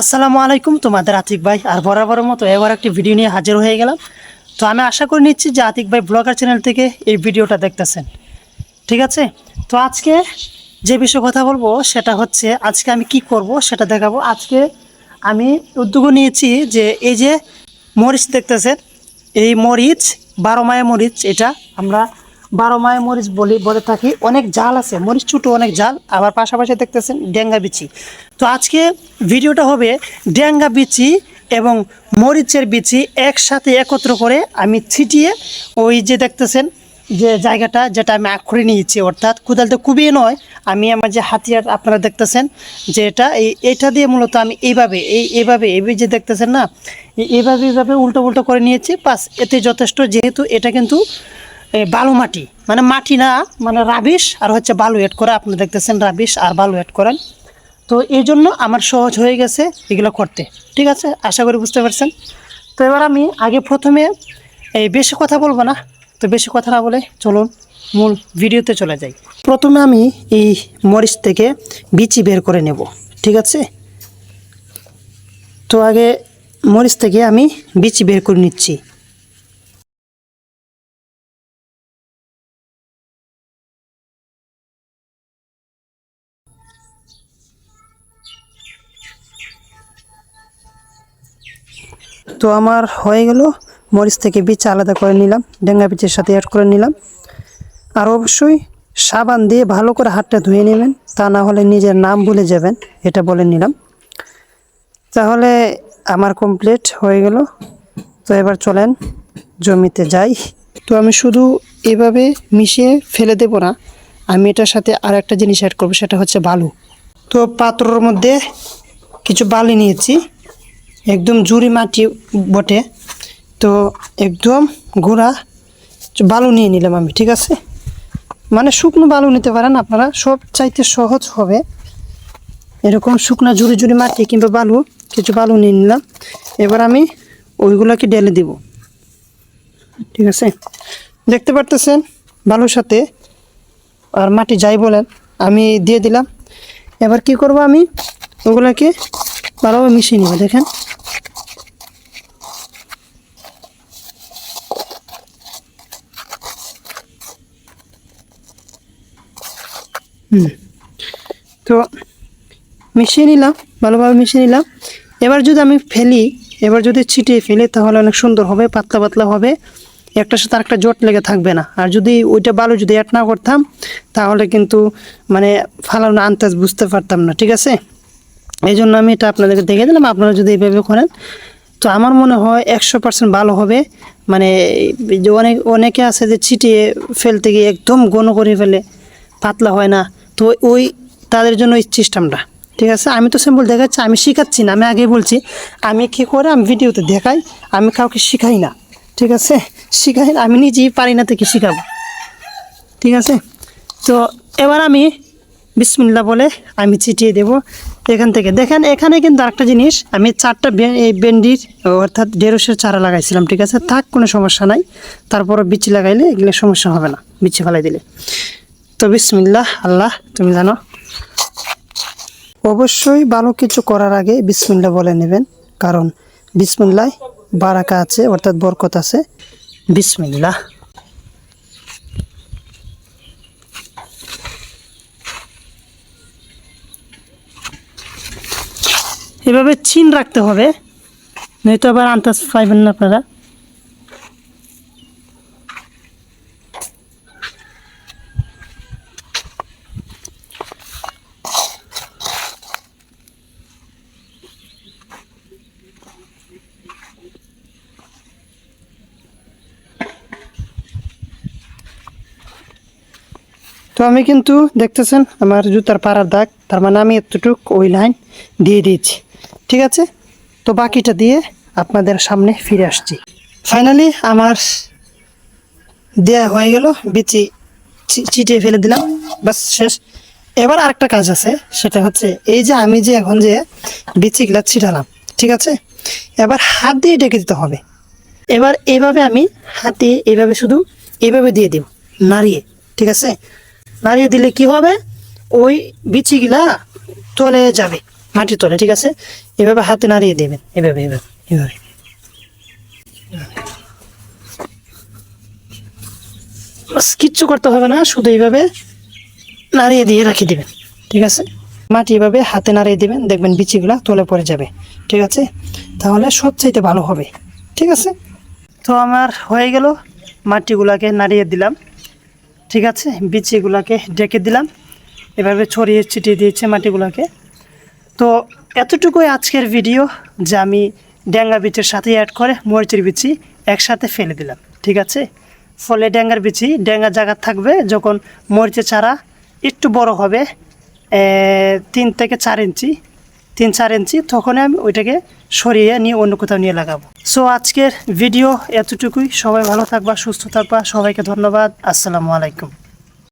আসসালামু আলাইকুম, তোমাদের আতিক ভাই আর বরাবরের মতো এবার একটি ভিডিও নিয়ে হাজির হয়ে গেলাম। তো আমি আশা করে নিচ্ছি যে আতিক ভাই ব্লগার চ্যানেল থেকে এই ভিডিওটা দেখতেছেন, ঠিক আছে। তো আজকে যে বিষয়ে কথা বলবো সেটা হচ্ছে আজকে আমি কি করব সেটা দেখাবো। আজকে আমি উদ্যোগ নিয়েছি যে এই যে মরিচ দেখতেছেন, এই মরিচ 12 মায়া মরিচ, এটা আমরা 12 মায়া মরিচ বলে থাকি। অনেক জাল আছে, মরিচ ছোটো অনেক জাল, আবার পাশাপাশি দেখতেছেন ডেঙ্গা বিচি। তো আজকে ভিডিওটা হবে ডেঙ্গা বিচি এবং মরিচের বিচি একসাথে একত্র করে আমি ছিটিয়ে ওই যে দেখতেছেন যে জায়গাটা যেটা আমি আঁকড়ে নিয়েছি, অর্থাৎ কোদালতে কুবিয়ে নয়, আমি আমার যে হাতিয়ার আপনারা দেখতেছেন যে এটা দিয়ে মূলত আমি এইভাবে যে দেখতেছেন না, এইভাবে উল্টো উল্টো করে নিয়েছি। পাস এতে যথেষ্ট, যেহেতু এটা কিন্তু বালু মাটি, মানে মাটি না, মানে রাবিশ আর হচ্ছে বালু এড করে, আপনি দেখতেছেন রাবিশ আর বালু এড করেন। তো এই জন্য আমার সহজ হয়ে গেছে এগুলো করতে, ঠিক আছে, আশা করি বুঝতে পারছেন। তো এবার আমি প্রথমে বেশি কথা বলবো না, তো বেশি কথা না বলে চলুন মূল ভিডিওতে চলে যাই। প্রথমে আমি এই মরিচ থেকে বিচি বের করে নেব, ঠিক আছে। তো আগে মরিচ থেকে আমি বিচি বের করে নিচ্ছি। তো আমার হয়ে গেল, মরিচ থেকে বীজ আলাদা করে নিলাম, ডেঙ্গা বীজের সাথে অ্যাড করে নিলাম। আর অবশ্যই সাবান দিয়ে ভালো করে হাতটা ধুয়ে নেবেন, তা না হলে নিজের নাম ভুলে যাবেন, এটা বলে নিলাম। তাহলে আমার কমপ্লিট হয়ে গেল। তো এবার চলেন জমিতে যাই। তো আমি শুধু এভাবে মিশিয়ে ফেলে দেব না, আমি এটার সাথে আর একটা জিনিস অ্যাড করবো, সেটা হচ্ছে বালু। তো পাত্রর মধ্যে কিছু বালি নিয়েছি, একদম জুড়ি মাটি বটে, তো একদম গুঁড়া বালু নিয়ে নিলাম আমি, ঠিক আছে। মানে শুকনো বালু নিতে পারেন আপনারা, সব চাইতে সহজ হবে এরকম শুকনো জুড়ি মাটি কিংবা বালু, কিছু বালু নিয়ে নিলাম। এবার আমি ওইগুলোকে ঢেলে দিব, ঠিক আছে। দেখতে পারতেছেন বালুর সাথে আর মাটি যাই বলেন আমি দিয়ে দিলাম। এবার কি করব, আমি ওগুলোকে ভালোভাবে মিশিয়ে নেব, দেখেন। তো মিশিয়ে নিলাম, ভালোভাবে মিশিয়ে নিলাম। এবার যদি আমি ফেলি, এবার যদি ছিটিয়ে ফেলি তাহলে অনেক সুন্দর হবে, পাতলা পাতলা হবে, একটার সাথে আরেকটা জোট লেগে থাকবে না। আর যদি ওইটা বালু যদি অ্যাড না করতাম তাহলে কিন্তু মানে ফালানো আন্দাজ বুঝতে পারতাম না, ঠিক আছে। এই জন্য আমি এটা আপনাদেরকে দেখে দিলাম, আপনারা যদি এইভাবে করেন তো আমার মনে হয় 100% ভালো হবে। মানে যে অনেকে আছে যে ছিটিয়ে ফেলতে গিয়ে একদম ঘন করে ফেলে, পাতলা হয় না, তো ওই তাদের জন্য এই সিস্টেমটা, ঠিক আছে। আমি তো সিম্পল দেখাচ্ছি, আমি শেখাচ্ছি না, আমি আগেই বলছি আমি কী করে আমি ভিডিওতে দেখাই, আমি কাউকে শেখাই না, ঠিক আছে। শেখাই না, আমি নিজেই পারি না থেকে শেখাবো, ঠিক আছে। তো এবার আমি বিসমিল্লাহ বলে আমি ছিটিয়ে দেব এখান থেকে। দেখেন এখানে কিন্তু আরেকটা জিনিস, আমি 4টা ভেন্ডির অর্থাৎ ঢেঁড়সের চারা লাগাইছিলাম, ঠিক আছে, থাক কোনো সমস্যা নাই। তারপরে বিচি লাগাইলে এগুলো সমস্যা হবে না, বিচি ফেলাই দিলে। তো বিসমিল্লাহ, আল্লাহ তুমি জানো। অবশ্যই ভালো কিছু করার আগে বিসমিল্লাহ বলে নেবেন, কারণ বিসমিল্লাহ বারাকা আছে, অর্থাৎ বরকত আছে। বিসমিল্লাহ। এভাবে চিন রাখতে হবে, নয়তো আবার আন্দাজ পাইবেন না আপনারা। তো আমি কিন্তু দেখতেছেন আমার জুতার পাড়ার দাগ, তার মানে আমি এতটুক ওই লাইন দিয়ে দিয়েছি, ঠিক আছে। তো বাকিটা দিয়ে আপনাদের সামনে ফিরে আসছি। ফাইনালি আমার দেয়া হয়ে গেল, বিচি ছিটিয়ে ফেলে দিলাম, বাস শেষ। এবার আরেকটা কাজ আছে, সেটা হচ্ছে এই যে আমি যে এখন যে বিচিগুলা ছিটালাম, ঠিক আছে, এবার হাত দিয়ে ডেকে দিতে হবে। এবার এইভাবে আমি হাতে এইভাবে শুধু এইভাবে দিয়ে দিব নাড়িয়ে, ঠিক আছে। নাড়িয়ে দিলে কি হবে, ওই বিচিগুলা চলে যাবে, মাটির তলে, ঠিক আছে? এভাবে হাতে নাড়িয়ে দেবেন, এভাবে এভাবে এভাবে। বাস কিচ্ছু করতে হবে না, শুধু এইভাবে নাড়িয়ে দিয়ে রাখিয়ে দিবেন, ঠিক আছে? মাটি এভাবে হাতে নাড়িয়ে দিবেন, দেখবেন বিচিগুলা তলে পড়ে যাবে, ঠিক আছে? তাহলে সবচাইতে ভালো হবে, ঠিক আছে? তো আমার হয়ে গেল, মাটিগুলাকে নাড়িয়ে দিলাম, ঠিক আছে? বিচিগুলাকে ডেকে দিলাম, এভাবে ছড়িয়ে ছিটিয়ে দিয়েছে মাটিগুলাকে। তো এতটুকুই আজকের ভিডিও, যে আমি ড্যাঙ্গা বিচির সাথে অ্যাড করে মরিচের বিচি একসাথে ফেলে দিলাম, ঠিক আছে? ফলে ড্যাঙ্গার বিচি ড্যাঙ্গা জায়গা থাকবে, যখন মরিচের চারা একটু বড় হবে 3 থেকে 4 ইঞ্চি, তখন আমি ওইটাকে সরিয়ে নিয়ে অন্য কোথাও নিয়ে লাগাবো। সো আজকের ভিডিও এতটুকুই। সবাই ভালো থাকবা, সুস্থ থাকবা, সবাইকে ধন্যবাদ। আসসালামু আলাইকুম।